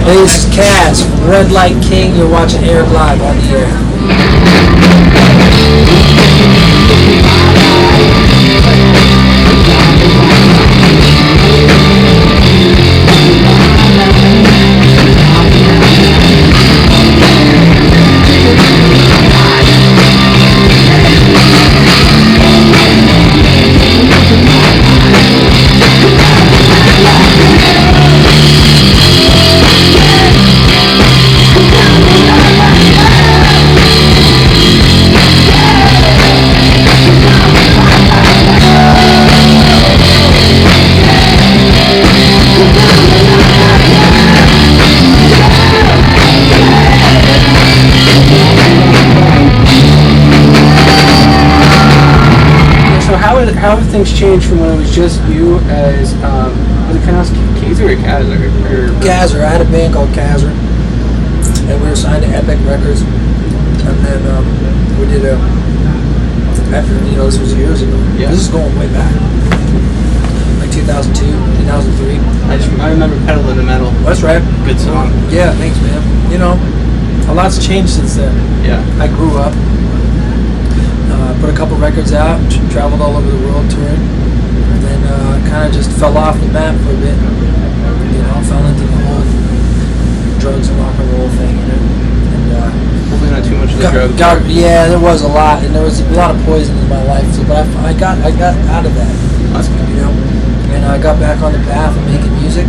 Hey, this is Kaz from Redlight King. You're watching Air Live on the air. How have things changed from when it was just you as, was it pronounced Kazzer or Kazzer? Kazzer. I had a band called Kazzer, and we were signed to Epic Records, and then we did after, this was years ago. Yeah. This is going way back, like 2002, 2003. I remember Pedaling the Metal. That's right. Good song. Yeah, thanks, man. A lot's changed since then. Yeah. I grew up. Put a couple records out, traveled all over the world touring, and then kind of just fell off the map for a bit. Fell into the whole drugs and rock and roll thing, and hopefully not too much of the drugs. Yeah, there was a lot, and there was a lot of poison in my life. So, but I got out of that. That's good. And I got back on the path of making music.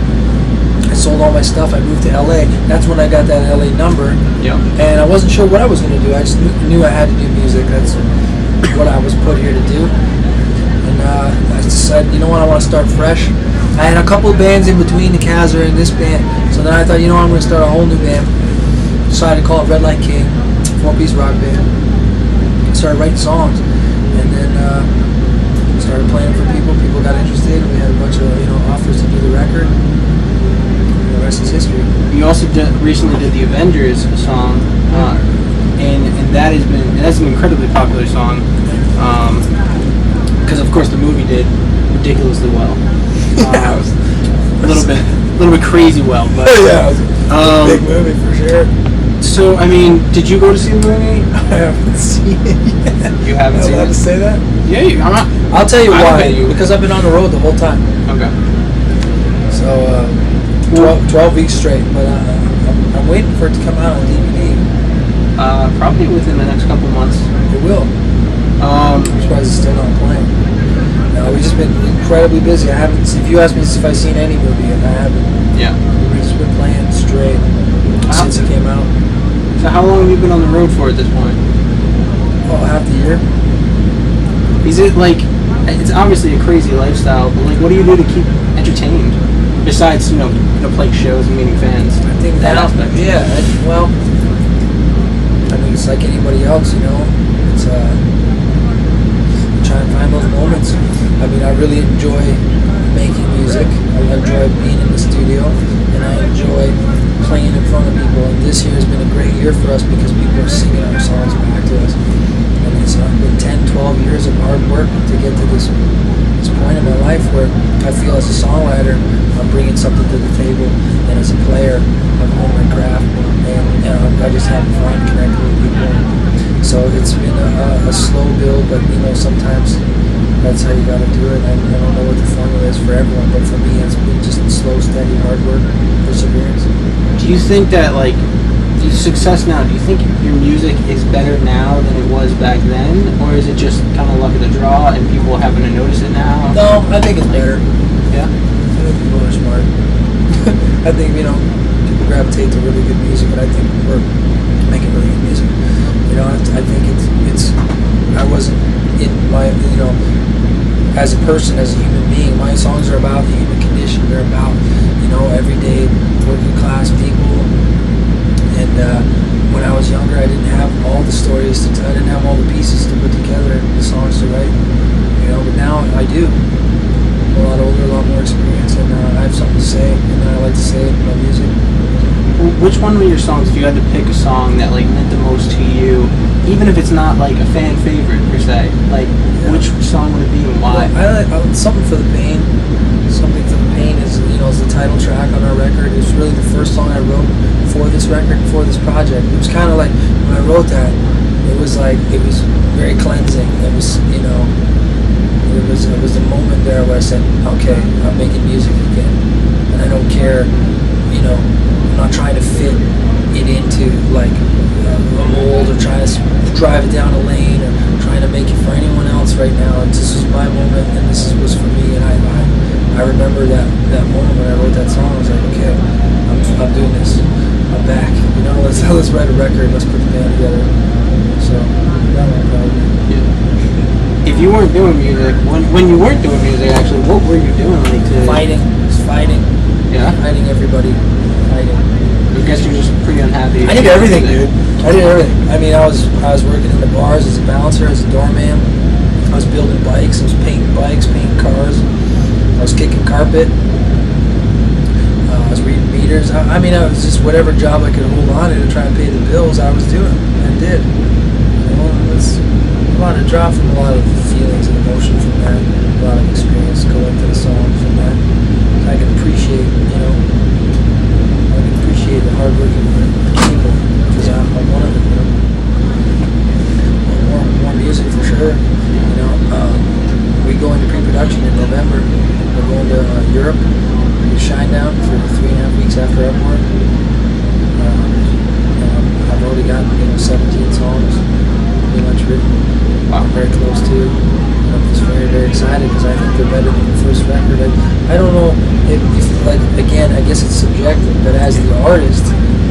I sold all my stuff. I moved to LA. That's when I got that LA number. Yeah. And I wasn't sure what I was going to do. I just knew I had to do music. That's what I was put here to do. And I decided, I want to start fresh. I had a couple of bands in between the Kazzer and this band. So then I thought, I'm going to start a whole new band. Decided to call it Redlight King, 4-piece rock band. Started writing songs. And then started playing for people. People got interested. We had a bunch of offers to do the record. And the rest is history. You also recently did the Avengers song. And that's an incredibly popular song, because of course the movie did ridiculously well. A little bit crazy well, but yeah, it was a big movie for sure. So did you go to see the movie? I haven't seen it yet. You haven't seen it? Allowed to say that? Yeah, I'm not. I'll tell you why. Because I've been on the road the whole time. Okay. So 12 weeks straight, but I'm waiting for it to come out on DVD. Probably within the next couple months. It will. I'm surprised it's still not playing. No, we've just been incredibly busy. If you ask me if I've seen any movie, and I haven't. Yeah. We've just been playing straight since it came out. So how long have you been on the road for at this point? Oh, half the year. Is it it's obviously a crazy lifestyle, but what do you do to keep entertained? Besides, playing shows and meeting fans. I think that aspect. Yeah, I mean, it's like anybody else, It's trying to find those moments. I really enjoy making music. I enjoy being in the studio, and I enjoy playing in front of people. And this year has been a great year for us because people are singing our songs back to us. And it's been 10, 12 years of hard work to get to this point in my life where I feel as a songwriter, I'm bringing something to the table, and as a player, I'm honing my craft, and I just have fun connecting with people. So it's been a slow build, but sometimes that's how you got to do it. I don't know what the formula is for everyone, but for me, it's been just slow, steady, hard work, perseverance. Do you think that the success now? Do you think your music is better now than it was back then, or is it just kind of luck of the draw and people happen to notice it now? No, I think it's better. Yeah. I think people are smart. I think people gravitate to really good music, but I think we're making really good music. I think it's I wasn't in my as a person, as a human being. My songs are about the human condition. They're about everyday working class people. And when I was younger, I didn't have all the stories I didn't have all the pieces to put together, the songs to write. But now I do. I'm a lot older, a lot more experience, and I have something to say, and I like to say it in my music. Which one of your songs, if you had to pick a song that meant the most to you, even if it's not a fan favorite per se, which song would it be and why? Well, I like something for the pain. Something for the pain is it's the title track on our record. It was really the first song I wrote for this record, for this project. It was kind of like, when I wrote that, it was very cleansing. It was, you know, it was a moment there where I said, okay, I'm making music again. And I don't care, you know, I'm not trying to fit it into like a mold or trying to drive it down a lane or trying to make it for anyone else right now. This was my moment and this was for me, and I remember that moment when I wrote that song. I was like, okay, I'm doing this. I'm back. You know, let's write a record. Let's put the band together. So that one probably. If you weren't doing music, when you weren't doing music, actually, what were you doing? Like fighting, just fighting. Yeah. Fighting everybody. Fighting. I guess you're just pretty unhappy. I did everything, dude. I did everything. I mean, I was working in the bars as a bouncer, as a doorman. I was building bikes. I was painting bikes, painting cars. I was kicking carpet. I was reading meters. I mean, I was just whatever job I could hold on to try and pay the bills. I was doing and did. You know, it was a lot of draw from a lot of feelings and emotion from that. A lot of experience going to the songs from that. I can appreciate, you know. The hardworking people, because I'm one of them. You know? More music for sure. You know, we go into pre-production in November. We're going to Europe. We shine down for 3.5 weeks after Uproar. I've already got 17 songs pretty much written. I'm very close to. I'm just very, very excited because I think they're better than the first record. I don't know if like, again, I guess it's subjective, but as the artist,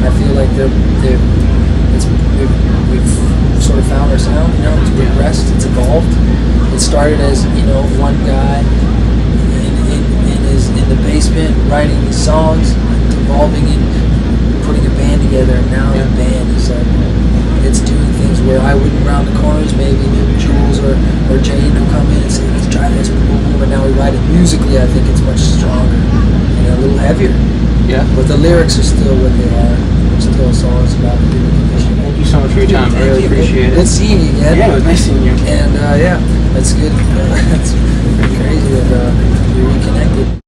I feel like we've sort of found our sound. You know, it's progressed, it's evolved. It started as, you know, one guy in the basement writing these songs, evolving in putting a band together, and now the band is like, it's doing things where I wouldn't round the corners. Maybe Jules or Jane could come in and say, let's try this, boom, boom, boom, and now we write it musically. I think it's much stronger and a little heavier. Yeah. But the lyrics are still what they are. They're still songs about human condition. Thank you so much for your time. I really appreciate it. Good seeing you again. Yeah, it was nice seeing you. And yeah, that's good. It's crazy that we reconnected.